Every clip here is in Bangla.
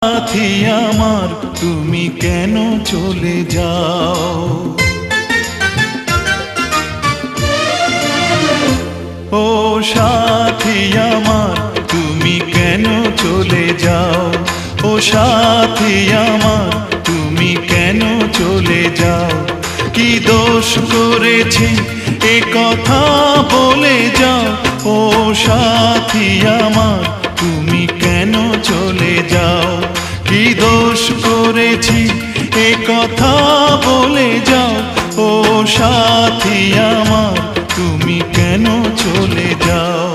সাথী আমার তুমি কেন চলে যাও, ও সাথী আমার তুমি কেন চলে যাও, ও সাথী আমার তুমি কেন চলে যাও। কি দোষ করেছি এ কথা বলে যাও, ও সাথী আমার তুমি কেন চলে যাও। কি দোষ করেছি এ কথা বলে যাও, ও সাথী আমার তুমি কেন চলে যাও।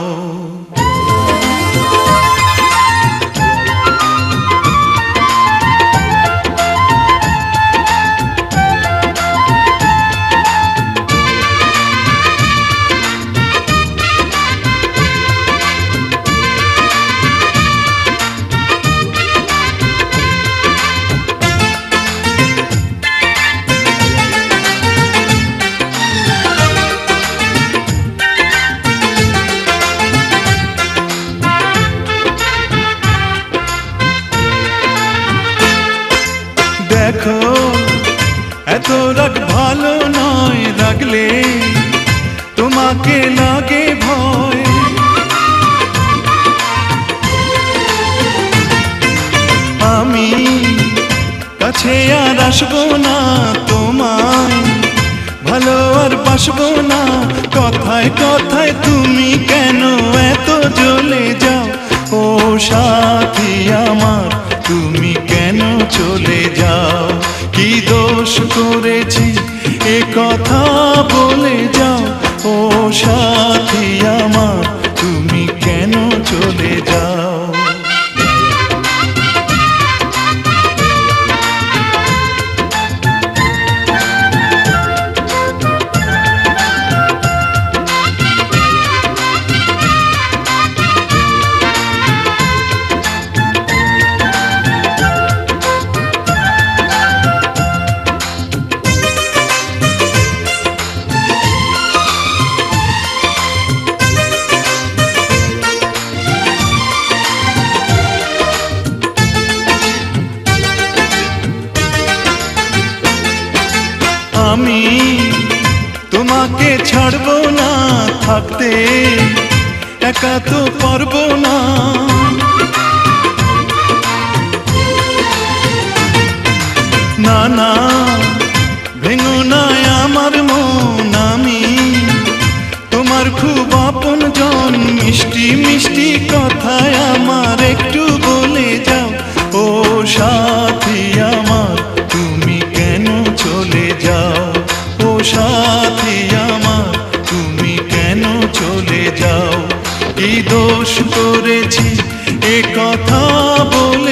দেখো এত রাগ ভালো নয়, রাগলে তোমাকে লাগে ভয়। আমি কাছে আর আসবো না, তোমায় ভালো আর বাসবো না। কথায় কথায় তুমি কেন এত জ্বলে যাও, ও সাথী আমার তুমি কেন চলে যাও। কি দোষ করেছি এ কথা বলে যাও, ও সাথী আমার তুমি কেন চলে যাও। আমি তোমাকে ছাড়বো না, থাকতে একা তো পারবো না। না না ভেঙো না আমার মন, আমি তোমার খুব আপন জন। মিষ্টি মিষ্টি কথায় আমার একটু বলে যাও, ও সাথী আমার তুমি কেন চলে যাও। ও সাথী আমার তুমি কেন চলে যাও। কি দোষ করেছি এ কথা বলে